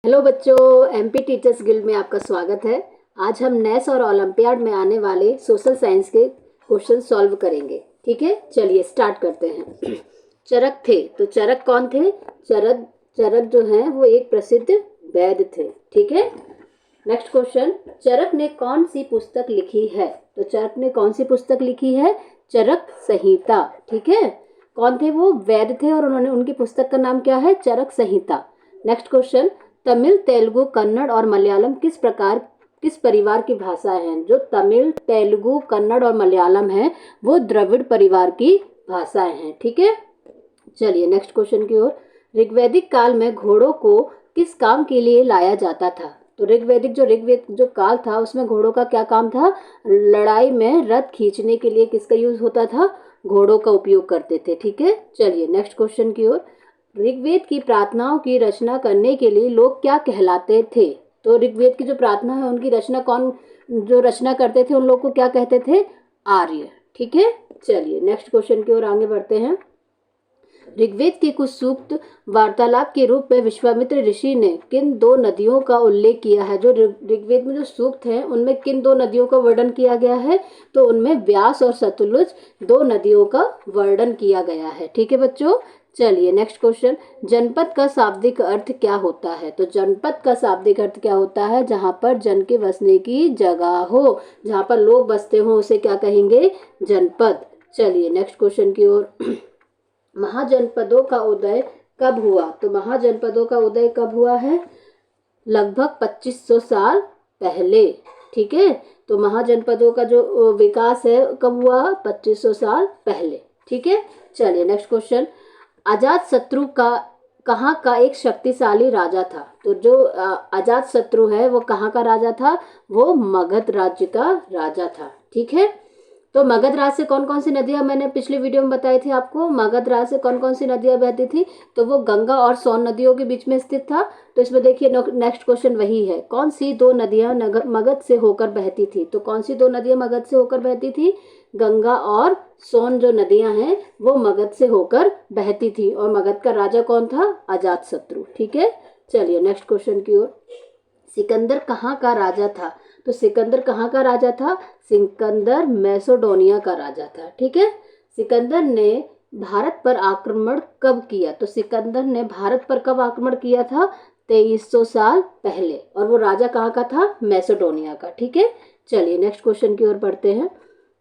Hello बच्चों, MP teachers guild में आपका स्वागत है। आज हम नेस और ओलंपियाड में आने वाले सोशल साइंस के क्वेश्चन सॉल्व करेंगे। ठीक है, चलिए स्टार्ट करते हैं। चरक थे, तो चरक कौन थे? चरक चरक जो हैं वो एक प्रसिद्ध वैद्य थे। ठीक है, नेक्स्ट क्वेश्चन, चरक ने कौन सी पुस्तक लिखी है? तो चरक ने कौन सी पुस्तक लिखी है? चरक संहिता। ठीक है, कौन थे वो? वैद्य थे और उन्होंने उनकी पुस्तक का नाम क्या है? चरक संहिता। नेक्स्ट क्वेश्चन, तमिल, तेलुगु, कन्नड़ और मलयालम किस परिवार की भाषा हैं? जो तमिल, तेलुगु, कन्नड़ और मलयालम है वो द्रविड़ परिवार की भाषाएं हैं। ठीक है, चलिए नेक्स्ट क्वेश्चन की ओर। ऋग्वैदिक काल में घोड़ों को किस काम के लिए लाया जाता था? तो ऋग्वेद जो काल था उसमें घोड़ों का क्या काम था? लड़ाई में रथ खींचने के लिए किसका यूज होता था? घोड़ों का उपयोग करते थे। ठीक है, चलिए नेक्स्ट क्वेश्चन की ओर। ऋग्वेद की प्रार्थनाओं की रचना करने के लिए लोग क्या कहलाते थे? तो ऋग्वेद की जो प्रार्थना है उनकी रचना कौन जो रचना करते थे उन लोग को क्या कहते थे? आर्य। ठीक है, चलिए नेक्स्ट क्वेश्चन की ओर आगे बढ़ते हैं। ऋग्वेद के कुछ सूक्त वार्तालाप के रूप में विश्वामित्र ऋषि ने किन दो नदियों का उल्लेख किया है? जो ऋग्वेद में जो सूक्त हैं उनमें किन दो नदियों का वर्णन किया गया है? तो उनमें व्यास और सतलुज दो नदियों का वर्णन किया गया है। ठीक है बच्चों, चलिए नेक्स्ट क्वेश्चन, जनपद का शाब्दिक अर्थ क्या होता है? तो जनपद का शाब्दिक अर्थ क्या होता है? जहां पर जन के बसने की जगह हो, जहां पर लोग बसते हो उसे क्या कहेंगे? जनपद। चलिए नेक्स्ट क्वेश्चन की ओर। महाजनपदों का उदय कब हुआ? तो महाजनपदों का उदय कब हुआ है? लगभग 2500 साल पहले। ठीक है, तो महाजनपदों का जो विकास है कब हुआ? 2500 साल पहले। ठीक है, चलिए नेक्स्ट क्वेश्चन, अजात शत्रु का कहाँ का एक शक्तिशाली राजा था? तो जो अजात शत्रु है वो कहाँ का राजा था? वो मगध राज्य का राजा था। ठीक है, तो मगध राज से कौन कौन सी नदियां, मैंने पिछले वीडियो में बताई थी आपको, मगध राज से कौन कौन सी नदियां बहती थी? तो वो गंगा और सोन नदियों के बीच में स्थित था। तो इसमें देखिए नेक्स्ट क्वेश्चन वही है, कौन सी दो नदियां मगध से होकर बहती थी? तो कौन सी दो नदियां मगध से होकर बहती थी? गंगा और सोन जो नदियां हैं वो मगध से होकर बहती थी। और मगध का राजा कौन था? अजात शत्रु। ठीक है, चलिए नेक्स्ट क्वेश्चन की ओर। सिकंदर कहाँ का राजा था? तो सिकंदर कहाँ का राजा था? सिकंदर मैसेडोनिया का राजा था। ठीक है, सिकंदर ने भारत पर आक्रमण कब किया? तो सिकंदर ने भारत पर कब आक्रमण किया था? 2300 साल पहले। और वो राजा कहाँ का था? मैसेडोनिया का। ठीक है, चलिए नेक्स्ट क्वेश्चन की ओर बढ़ते हैं।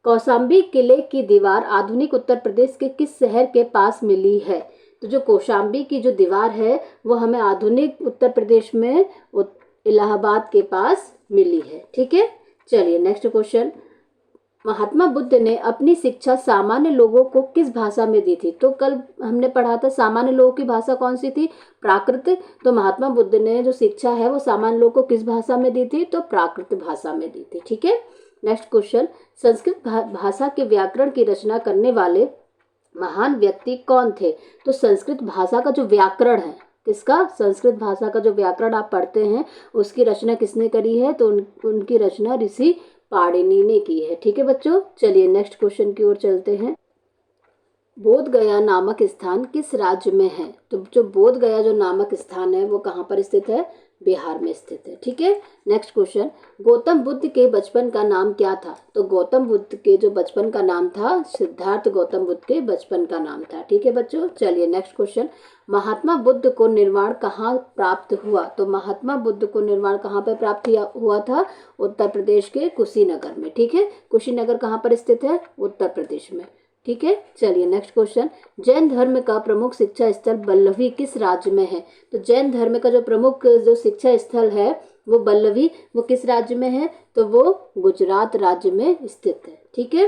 कौशाम्बी किले की दीवार आधुनिक उत्तर प्रदेश के किस शहर के पास मिली है? तो जो कौशाम्बी की जो दीवार है वो हमें आधुनिक उत्तर प्रदेश में इलाहाबाद के पास मिली है। ठीक है, चलिए नेक्स्ट क्वेश्चन, महात्मा बुद्ध ने अपनी शिक्षा सामान्य लोगों को किस भाषा में दी थी? तो कल हमने पढ़ा था सामान्य लोगों की भाषा कौन सी थी? प्राकृत। तो महात्मा बुद्ध ने जो शिक्षा है वो सामान्य लोगों को किस भाषा में दी थी? तो प्राकृत भाषा में दी थी। ठीक है, नेक्स्ट क्वेश्चन, संस्कृत भाषा के व्याकरण की रचना करने वाले महान व्यक्ति कौन थे? तो संस्कृत भाषा का जो व्याकरण है, किसका? संस्कृत भाषा का जो व्याकरण आप पढ़ते हैं उसकी रचना किसने करी है? तो उनकी रचना ऋषि पाणिनि ने की है। ठीक है बच्चों, चलिए नेक्स्ट क्वेश्चन की ओर चलते हैं। बोध गया नामक स्थान किस राज्य में है? तो जो बोध गया जो नामक स्थान है वो कहाँ पर स्थित है? बिहार में स्थित है। ठीक है, नेक्स्ट क्वेश्चन, गौतम बुद्ध के बचपन का नाम क्या था? तो गौतम बुद्ध के जो बचपन का नाम था, सिद्धार्थ गौतम बुद्ध के बचपन का नाम था। ठीक है बच्चों, चलिए नेक्स्ट क्वेश्चन, महात्मा बुद्ध को निर्वाण कहाँ प्राप्त हुआ? तो महात्मा बुद्ध को निर्वाण कहाँ पर प्राप्त हुआ था? उत्तर प्रदेश के कुशीनगर में। ठीक है, कुशीनगर कहाँ पर स्थित है? उत्तर प्रदेश में। ठीक है, चलिए नेक्स्ट क्वेश्चन, जैन धर्म का प्रमुख शिक्षा स्थल बल्लभी किस राज्य में है? तो जैन धर्म का जो प्रमुख जो शिक्षा स्थल है वो बल्लभी, वो किस राज्य में है? तो वो गुजरात राज्य में स्थित है। ठीक है,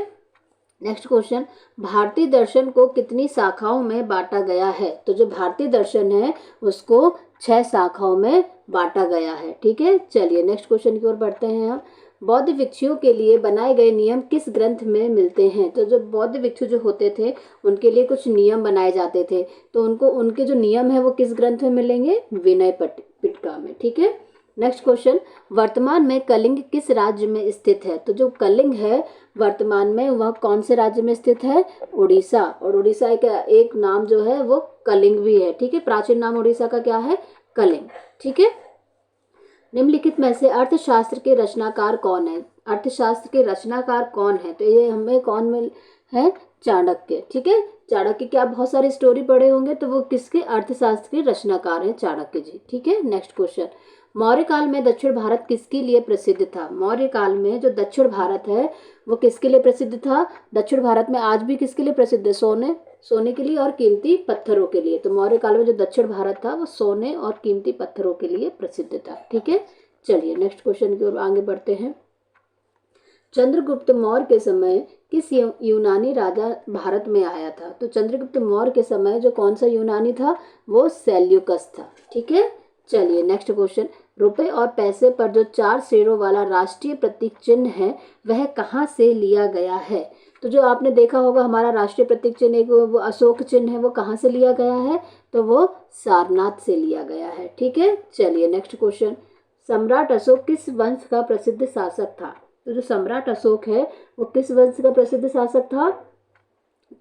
नेक्स्ट क्वेश्चन, भारतीय दर्शन को कितनी शाखाओं में बांटा गया है? तो जो भारतीय दर्शन है उसको 6 शाखाओं में बांटा गया है। ठीक है, चलिए नेक्स्ट क्वेश्चन की ओर बढ़ते हैं हम। बौद्ध भिक्षुओं के लिए बनाए गए नियम किस ग्रंथ में मिलते हैं? तो जो बौद्ध भिक्षु जो होते थे उनके लिए कुछ नियम बनाए जाते थे, तो उनके जो नियम है वो किस ग्रंथ में मिलेंगे? विनय पिटका में। ठीक है, नेक्स्ट क्वेश्चन, वर्तमान में कलिंग किस राज्य में स्थित है? तो जो कलिंग है वर्तमान में वह कौन से राज्य में स्थित है? उड़ीसा। और उड़ीसा का एक नाम जो है वो कलिंग भी है। ठीक है, प्राचीन नाम उड़ीसा का क्या है? कलिंग। ठीक है, निम्नलिखित में से अर्थशास्त्र के रचनाकार कौन है? अर्थशास्त्र के रचनाकार कौन है? तो ये हमें कौन मिल है? चाणक्य। ठीक है, चाणक्य की आप बहुत सारी स्टोरी पढ़े होंगे, तो वो किसके? अर्थशास्त्र के रचनाकार हैं चाणक्य जी। ठीक है, नेक्स्ट क्वेश्चन। मौर्य काल में दक्षिण भारत किसके लिए प्रसिद्ध था? मौर्य काल में जो दक्षिण भारत है वो किसके लिए प्रसिद्ध था? दक्षिण भारत में आज भी किसके लिए प्रसिद्ध है? सोने सोने के लिए और कीमती पत्थरों के लिए। तो मौर्य काल में जो दक्षिण भारत था वो सोने और कीमती पत्थरों के लिए प्रसिद्ध था। ठीक है, चलिए नेक्स्ट क्वेश्चन की ओर आगे बढ़ते हैं। चंद्रगुप्त मौर्य के समय किस यूनानी राजा भारत में आया था? तो चंद्रगुप्त मौर्य के समय जो कौन सा यूनानी था? वो सेल्यूकस था। ठीक है, चलिए नेक्स्ट क्वेश्चन। रुपए और पैसे पर जो 4 शेरों वाला राष्ट्रीय प्रतीक चिन्ह है वह कहाँ से लिया गया है? तो जो आपने देखा होगा हमारा राष्ट्रीय प्रतीक चिन्ह एक वो अशोक चिन्ह है, वो कहाँ से लिया गया है? तो वो सारनाथ से लिया गया है। ठीक है, चलिए नेक्स्ट क्वेश्चन। सम्राट अशोक किस वंश का प्रसिद्ध शासक था? तो जो सम्राट अशोक है वो किस वंश का प्रसिद्ध शासक था?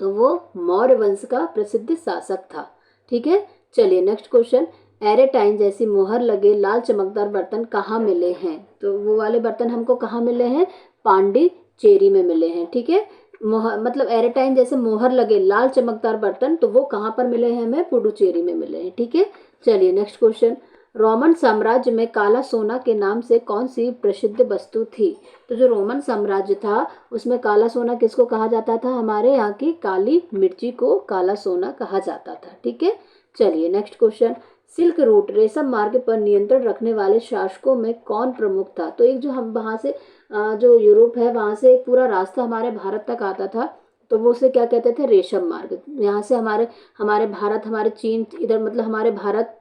तो वो मौर्य वंश का प्रसिद्ध शासक था। ठीक है, चलिए नेक्स्ट क्वेश्चन। एरेटाइन जैसी मोहर लगे लाल चमकदार बर्तन कहाँ मिले हैं? तो वो वाले बर्तन हमको कहाँ मिले हैं? पांडिचेरी में मिले हैं। ठीक है, मोहर मतलब एरेटाइन जैसे मोहर लगे लाल चमकदार बर्तन, तो वो कहाँ पर मिले हैं? हमें पुडुचेरी में मिले हैं। ठीक है, चलिए नेक्स्ट क्वेश्चन। रोमन साम्राज्य में काला सोना के नाम से कौन सी प्रसिद्ध वस्तु थी? तो जो रोमन साम्राज्य था उसमें काला सोना किसको कहा जाता था? हमारे यहाँ की काली मिर्ची को काला सोना कहा जाता था। ठीक है, चलिए नेक्स्ट क्वेश्चन। सिल्क रूट रेशम मार्ग पर नियंत्रण रखने वाले शासकों में कौन प्रमुख था? तो एक जो हम वहाँ से जो यूरोप है वहाँ से एक पूरा रास्ता हमारे भारत तक आता था, तो वो उसे क्या कहते थे? रेशम मार्ग। यहाँ से हमारे हमारे भारत हमारे चीन इधर मतलब हमारे भारत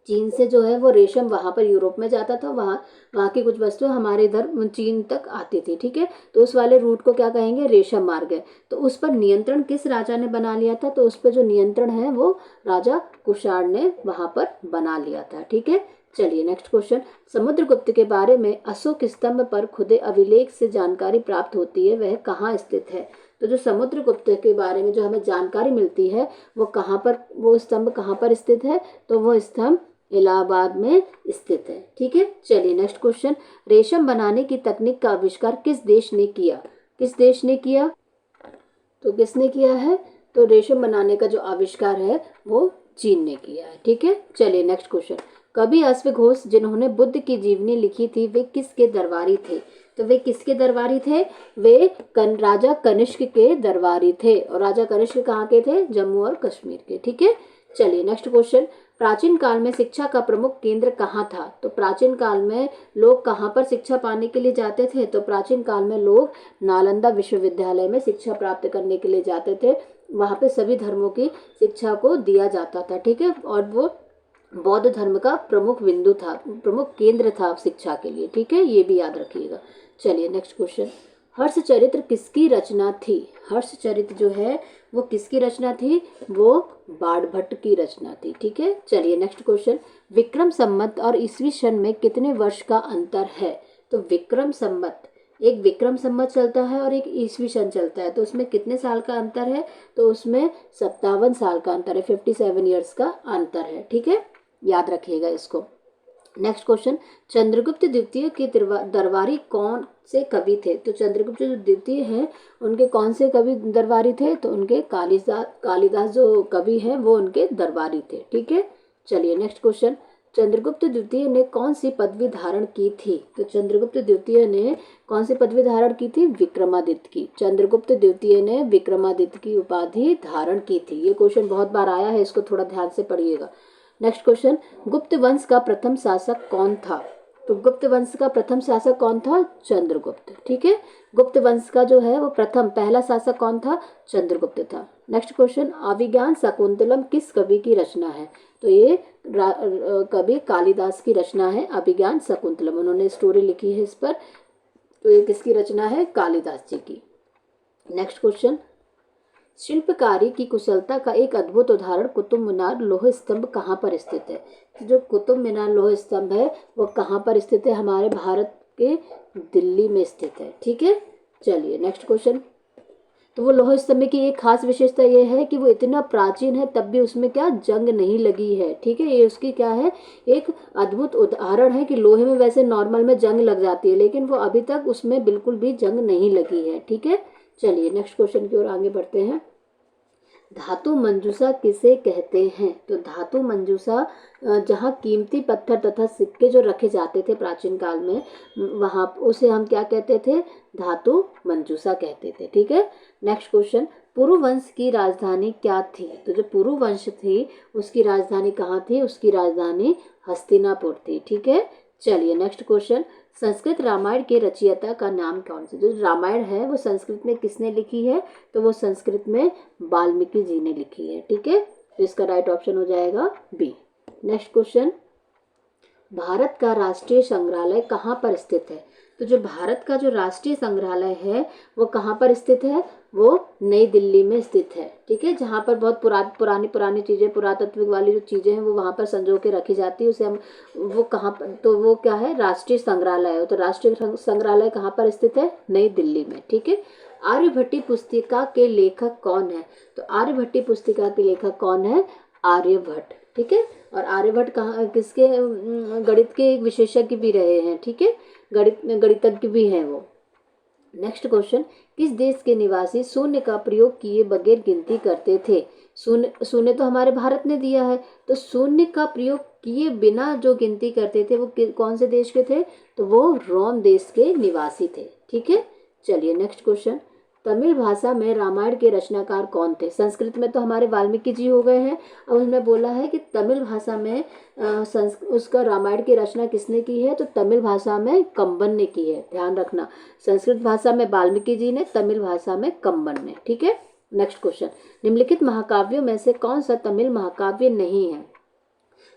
चीन से जो है वो रेशम वहाँ पर यूरोप में जाता था, वहाँ वहाँ की कुछ वस्तुएं हमारे इधर चीन तक आती थी। ठीक है, तो उस वाले रूट को क्या कहेंगे? रेशम मार्ग है। तो उस पर नियंत्रण किस राजा ने बना लिया था? तो उस पर जो नियंत्रण है वो राजा कुषाण ने वहाँ पर बना लिया था। ठीक है, चलिए नेक्स्ट क्वेश्चन। समुद्रगुप्त के बारे में अशोक स्तंभ पर खुदे अभिलेख से जानकारी प्राप्त होती है, वह कहाँ स्थित है? तो जो समुद्रगुप्त के बारे में जो हमें जानकारी मिलती है वो कहाँ पर, वो स्तंभ कहाँ पर स्थित है? तो वो स्तंभ इलाहाबाद में स्थित है। ठीक है, चलिए नेक्स्ट क्वेश्चन। रेशम बनाने की तकनीक का आविष्कार किस देश ने किया? किस देश ने किया? तो किसने किया है? तो रेशम बनाने का जो आविष्कार है वो चीन ने किया है। ठीक है, चलिए नेक्स्ट क्वेश्चन। कवि अश्वघोष जिन्होंने बुद्ध की जीवनी लिखी थी वे किसके दरबारी थे? तो वे किसके दरबारी थे? वे राजा कनिष्क के दरबारी थे। और राजा कनिष्क कहाँ के थे? जम्मू और कश्मीर के। ठीक है, चलिए नेक्स्ट क्वेश्चन। प्राचीन काल में शिक्षा का प्रमुख केंद्र कहाँ था? तो प्राचीन काल में लोग कहाँ पर शिक्षा पाने के लिए जाते थे? तो प्राचीन काल में लोग नालंदा विश्वविद्यालय में शिक्षा प्राप्त करने के लिए जाते थे। वहाँ पे सभी धर्मों की शिक्षा को दिया जाता था। ठीक है, और वो बौद्ध धर्म का प्रमुख बिंदु था, प्रमुख केंद्र था शिक्षा के लिए। ठीक है, ये भी याद रखिएगा। चलिए नेक्स्ट क्वेश्चन। हर्षचरित्र किसकी रचना थी? हर्षचरित्र जो है वो किसकी रचना थी? वो बाणभट्ट की रचना थी। ठीक है, चलिए नेक्स्ट क्वेश्चन। विक्रम संवत और ईसवी सन में कितने वर्ष का अंतर है? तो विक्रम संवत, एक विक्रम संवत चलता है और एक ईसवी सन चलता है, तो उसमें कितने साल का अंतर है? तो उसमें 57 साल का अंतर है, 57 ईयर्स का अंतर है। ठीक है, याद रखिएगा इसको। Next question. चंद्रगुप्त द्वितीय के दरबारी कौन से कवि थे? तो चंद्रगुप्त जो द्वितीय हैं उनके कौन से कवि दरबारी थे? तो उनके कालिदास जो कवि हैं वो उनके दरबारी थे। ठीक है, चलिए नेक्स्ट क्वेश्चन। चंद्रगुप्त द्वितीय ने कौन सी पदवी धारण की थी? तो चंद्रगुप्त द्वितीय ने कौन सी पदवी धारण की थी? विक्रमादित्य की। चंद्रगुप्त द्वितीय ने विक्रमादित्य की उपाधि धारण की थी। ये क्वेश्चन बहुत बार आया है, इसको थोड़ा ध्यान से पढ़िएगा। Next question. गुप्त वंश का प्रथम शासक कौन था? तो गुप्त वंश का प्रथम शासक कौन था? चंद्रगुप्त। ठीक है, गुप्त वंश का जो है वो प्रथम पहला शासक कौन था? चंद्रगुप्त था। Next question. अभिज्ञान शाकुंतलम किस कवि की रचना है? तो ये कवि कालिदास की रचना है अभिज्ञान शाकुंतलम, उन्होंने स्टोरी लिखी है इस पर। तो ये किसकी रचना है? कालिदास जी की। Next question. शिल्पकारी की कुशलता का एक अद्भुत उदाहरण कुतुब मीनार लौह स्तंभ कहाँ पर स्थित है? जो कुतुब मीनार लौह स्तंभ है वो कहाँ पर स्थित है? हमारे भारत के दिल्ली में स्थित है। ठीक है, चलिए नेक्स्ट क्वेश्चन। तो वो लौह स्तंभ की एक खास विशेषता ये है कि वो इतना प्राचीन है तब भी उसमें क्या जंग नहीं लगी है। ठीक है, ये उसकी क्या है, एक अद्भुत उदाहरण है कि लोहे में वैसे नॉर्मल में जंग लग जाती है लेकिन वो अभी तक उसमें बिल्कुल भी जंग नहीं लगी है। ठीक है, चलिए नेक्स्ट क्वेश्चन की ओर आगे बढ़ते हैं। धातु मंजूषा किसे कहते हैं? तो धातु मंजूषा जहाँ कीमती पत्थर तथा सिक्के जो रखे जाते थे प्राचीन काल में, वहाँ उसे हम क्या कहते थे? धातु मंजूषा कहते थे। ठीक है, नेक्स्ट क्वेश्चन, पुरु वंश की राजधानी क्या थी? तो जो पुरु वंश थी उसकी राजधानी कहाँ थी? उसकी राजधानी हस्तिनापुर थी। ठीक है, चलिए नेक्स्ट क्वेश्चन, संस्कृत रामायण के रचयिता का नाम कौन सा? जो रामायण है वो संस्कृत में किसने लिखी है? तो वो संस्कृत में वाल्मीकि जी ने लिखी है। ठीक है, तो इसका राइट ऑप्शन हो जाएगा बी। नेक्स्ट क्वेश्चन, भारत का राष्ट्रीय संग्रहालय कहाँ पर स्थित है? तो जो भारत का जो राष्ट्रीय संग्रहालय है वो कहाँ पर स्थित है? वो नई दिल्ली में स्थित है। ठीक है, जहाँ पर बहुत पुरानी चीज़ें, पुरातत्व वाली जो चीज़ें हैं वो वहाँ पर संजो के रखी जाती है, उसे हम वो कहाँ पर, तो वो क्या है? राष्ट्रीय संग्रहालय है। तो राष्ट्रीय संग्रहालय कहाँ पर स्थित है? नई दिल्ली में। ठीक है, आर्यभट्टी पुस्तिका के लेखक कौन है? तो आर्यभट्टी पुस्तिका के लेखक कौन है? आर्यभट्ट। ठीक है, और आर्यभट्ट कहाँ किसके गणित के एक विशेषज्ञ भी रहे हैं। ठीक है, गणितज्ञ भी हैं वो। नेक्स्ट क्वेश्चन, किस देश के निवासी शून्य का प्रयोग किए बगैर गिनती करते थे? शून्य तो हमारे भारत ने दिया है, तो शून्य का प्रयोग किए बिना जो गिनती करते थे वो कौन से देश के थे? तो वो रोम देश के निवासी थे। ठीक है, चलिए नेक्स्ट क्वेश्चन, तमिल भाषा में रामायण के रचनाकार कौन थे? संस्कृत में तो हमारे वाल्मीकि जी हो गए हैं, और उसमें बोला है कि तमिल भाषा में उसका रामायण की रचना किसने की है? तो तमिल भाषा में कंबन ने की है। ध्यान रखना, संस्कृत भाषा में वाल्मीकि जी ने, तमिल भाषा में कंबन ने। ठीक है, नेक्स्ट क्वेश्चन, निम्नलिखित महाकाव्यों में से कौन सा तमिल महाकाव्य नहीं है?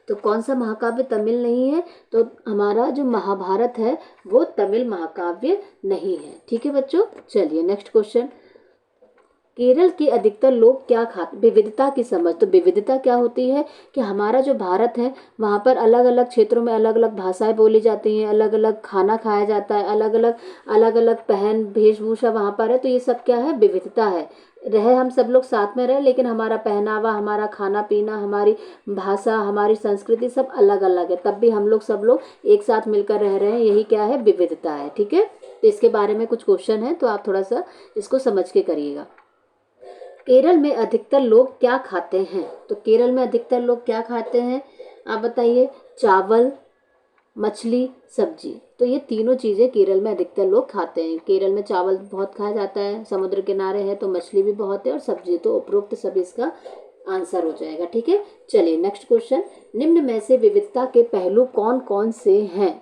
तो कौन सा महाकाव्य तमिल नहीं है? तो हमारा जो महाभारत है वो तमिल महाकाव्य नहीं है। ठीक है बच्चों, चलिए नेक्स्ट क्वेश्चन, केरल के अधिकतर लोग क्या खाते? विविधता की समझ। तो विविधता क्या होती है कि हमारा जो भारत है वहाँ पर अलग अलग क्षेत्रों में अलग अलग भाषाएं बोली जाती हैं, अलग अलग खाना खाया जाता है, अलग अलग पहन वेशभूषा वहाँ पर है। तो ये सब क्या है? विविधता है। रहे हम सब लोग साथ में रहे लेकिन हमारा पहनावा, हमारा खाना पीना, हमारी भाषा, हमारी संस्कृति सब अलग अलग है, तब भी हम लोग सब लोग एक साथ मिलकर रह रहे हैं। यही क्या है? विविधता है। ठीक है, तो इसके बारे में कुछ क्वेश्चन है तो आप थोड़ा सा इसको समझ के करिएगा। केरल में अधिकतर लोग क्या खाते हैं? तो केरल में अधिकतर लोग क्या खाते हैं आप बताइए? चावल, मछली, सब्जी। तो ये तीनों चीज़ें केरल में अधिकतर लोग खाते हैं। केरल में चावल बहुत खाया जाता है, समुद्र किनारे है तो मछली भी बहुत है, और सब्जी। तो उपरोक्त सभी इसका आंसर हो जाएगा। ठीक है, चलिए नेक्स्ट क्वेश्चन, निम्न में से विविधता के पहलू कौन कौन से हैं?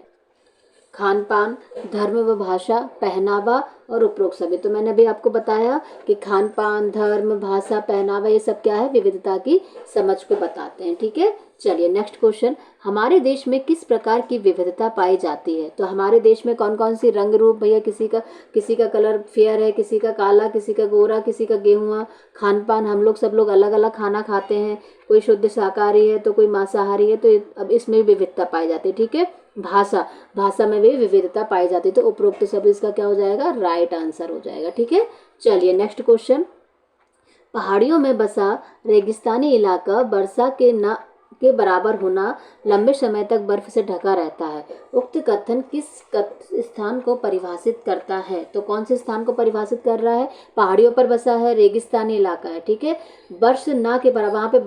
खान पान, धर्म व भाषा, पहनावा और उपरोक्त सभी। तो मैंने अभी आपको बताया कि खान पान, धर्म, भाषा, पहनावा ये सब क्या है? विविधता की समझ को बताते हैं। ठीक है, चलिए नेक्स्ट क्वेश्चन, हमारे देश में किस प्रकार की विविधता पाई जाती है? तो हमारे देश में कौन कौन सी रंग रूप भैया, किसी का कलर फेयर है, किसी का काला, किसी का गोरा, किसी का गेहुआ। खान पान, हम लोग सब लोग अलग अलग खाना खाते हैं, कोई शुद्ध शाकाहारी है तो कोई मांसाहारी है, तो अब इसमें भी विविधता पाई जाती है। ठीक है, भाषा में भी विविधता पाई जाती है, तो उपरोक्त सब इसका क्या हो जाएगा? राइट आंसर हो जाएगा। ठीक है, चलिए नेक्स्ट क्वेश्चन, पहाड़ियों में बसा रेगिस्तानी इलाका वर्षा के बराबर होना लंबे समय तक बर्फ से ढका रहता है। उक्त कथन किस स्थान को परिभाषित करता है? तो कौन से स्थान को परिभाषित कर रहा है? पहाड़ियों पर बसा है, रेगिस्तानी इलाका है। ठीक है, बर्फ ना के बराबर, वहाँ पे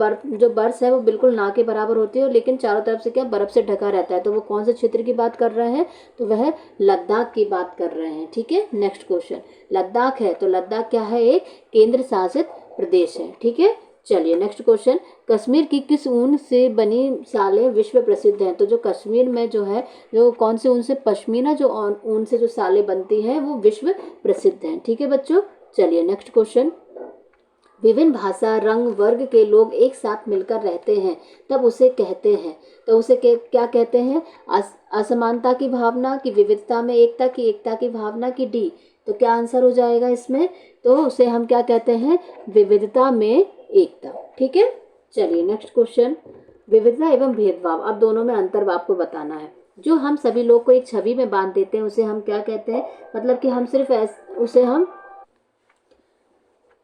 बर्फ है वो बिल्कुल ना के बराबर होती है, लेकिन चारों तरफ से क्या बर्फ से ढका रहता है। तो वो कौन से क्षेत्र की बात कर रहे हैं? तो वह लद्दाख की बात कर रहे हैं। ठीक है, नेक्स्ट क्वेश्चन, लद्दाख है तो लद्दाख क्या है? एक केंद्र शासित प्रदेश है। ठीक है, चलिए नेक्स्ट क्वेश्चन, कश्मीर की किस ऊन से बनी सालें विश्व प्रसिद्ध हैं? तो जो कश्मीर में जो है, जो कौन से ऊन से? पश्मीना जो ऊन से जो सालें बनती हैं वो विश्व प्रसिद्ध हैं। ठीक है बच्चों, चलिए नेक्स्ट क्वेश्चन, विभिन्न भाषा, रंग, वर्ग के लोग एक साथ मिलकर रहते हैं तब उसे कहते हैं, तो उसे क्या कहते हैं? असमानता की भावना, की विविधता में एकता, की एकता की भावना, की डी। तो क्या आंसर हो जाएगा इसमें? तो उसे हम क्या कहते हैं? विविधता में एकता। ठीक है, चलिए नेक्स्ट क्वेश्चन, विविधता एवं भेदभाव, अब दोनों में अंतर आपको बताना है। जो हम सभी लोग को एक छवि में बांध देते हैं उसे हम क्या कहते हैं? मतलब कि हम सिर्फ उसे हम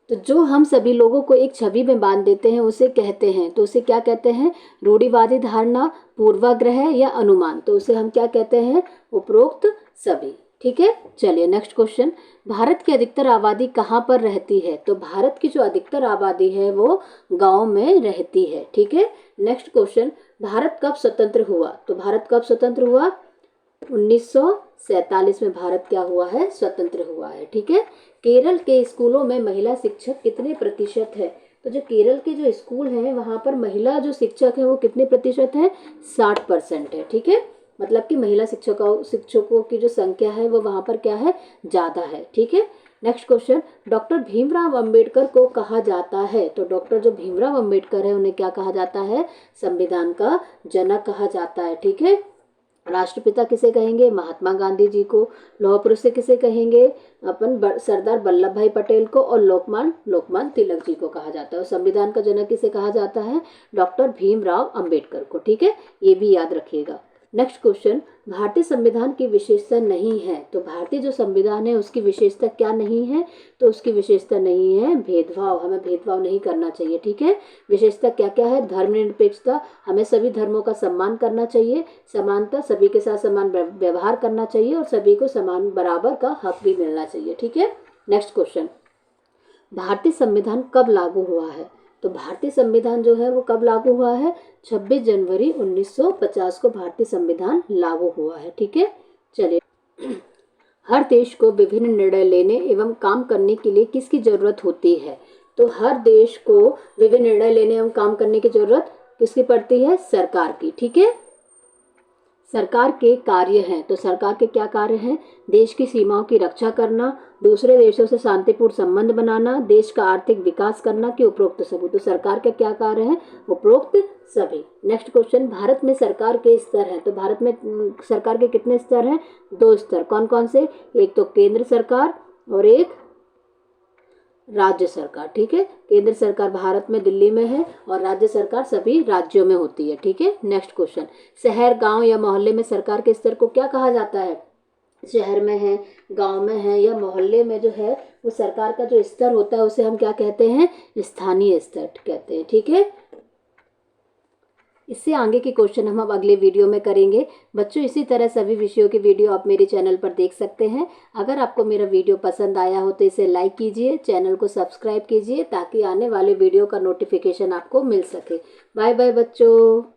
तो जो हम सभी लोगों को एक छवि में बांध देते हैं उसे कहते हैं, तो उसे क्या कहते हैं? रूढ़िवादी धारणा, पूर्वाग्रह या अनुमान। तो उसे हम क्या कहते हैं? उपरोक्त सभी। ठीक है, चलिए नेक्स्ट क्वेश्चन। भारत की अधिकतर आबादी कहाँ पर रहती है? तो भारत की जो अधिकतर आबादी है वो गांव में रहती है। ठीक है, नेक्स्ट क्वेश्चन। भारत कब स्वतंत्र हुआ? तो भारत कब स्वतंत्र हुआ? 1947 में भारत क्या हुआ है? स्वतंत्र हुआ है। ठीक है, केरल के स्कूलों में महिला शिक्षक कितने प्रतिशत है? तो जो केरल के जो स्कूल हैं वहाँ पर महिला जो शिक्षक हैं वो कितने प्रतिशत है? 60% है। ठीक है, मतलब कि महिला शिक्षकों की जो संख्या है वो वहाँ पर क्या है? ज़्यादा है। ठीक है, next question. Doctor Bhimrao Ambedkar को कहा जाता है? तो डॉक्टर जो भीमराव अंबेडकर है उन्हें क्या कहा जाता है? संविधान का जनक कहा जाता है। ठीक है, राष्ट्रपिता किसे कहेंगे? महात्मा गांधी जी को। लौह पुरुष से किसे कहेंगे? सरदार वल्लभ भाई पटेल को। और लोकमान्य तिलक जी को कहा जाता है। और संविधान का जनक किसे कहा जाता है? डॉक्टर भीमराव अंबेडकर को। ठीक है, ये भी याद रखिएगा। Next question. भारतीय संविधान की विशेषता नहीं है? तो भारतीय जो संविधान है उसकी विशेषता क्या नहीं है? तो उसकी विशेषता नहीं है भेदभाव, हमें भेदभाव नहीं करना चाहिए। ठीक है, विशेषता क्या क्या है? धर्मनिरपेक्षता, हमें सभी धर्मों का सम्मान करना चाहिए, समानता, सभी के साथ समान व्यवहार करना चाहिए और सभी को समान बराबर का हक भी मिलना चाहिए। ठीक है, नेक्स्ट क्वेश्चन। भारतीय संविधान कब लागू हुआ है? तो भारतीय संविधान जो है वो कब लागू हुआ है? 26 जनवरी 1950 को भारतीय संविधान लागू हुआ है। ठीक है, चलिए। हर देश को विभिन्न निर्णय लेने एवं काम करने के लिए किसकी जरूरत होती है? तो हर देश को विभिन्न निर्णय लेने एवं काम करने की जरूरत किसकी पड़ती है? सरकार की। ठीक है, सरकार के कार्य हैं। तो सरकार के क्या कार्य हैं? देश की सीमाओं की रक्षा करना, दूसरे देशों से शांतिपूर्ण संबंध बनाना, देश का आर्थिक विकास करना कि उपरोक्त सभी। तो सरकार के क्या कार्य हैं? उपरोक्त सभी। Next question. भारत में सरकार के स्तर हैं? तो भारत में सरकार के कितने स्तर हैं? 2 स्तर। कौन कौन से? एक तो केंद्र सरकार और एक राज्य सरकार। ठीक है, केंद्र सरकार भारत में दिल्ली में है और राज्य सरकार सभी राज्यों में होती है। ठीक है, नेक्स्ट क्वेश्चन। शहर, गांव या मोहल्ले में सरकार के स्तर को क्या कहा जाता है? शहर में है, गांव में है या मोहल्ले में जो है वो सरकार का जो स्तर होता है उसे हम क्या कहते हैं? स्थानीय स्तर कहते हैं। ठीक है, इससे आगे के क्वेश्चन हम अब अगले वीडियो में करेंगे। बच्चों, इसी तरह सभी विषयों के वीडियो आप मेरे चैनल पर देख सकते हैं। अगर आपको मेरा वीडियो पसंद आया हो तो इसे लाइक कीजिए, चैनल को सब्सक्राइब कीजिए ताकि आने वाले वीडियो का नोटिफिकेशन आपको मिल सके। बाय बाय बच्चों।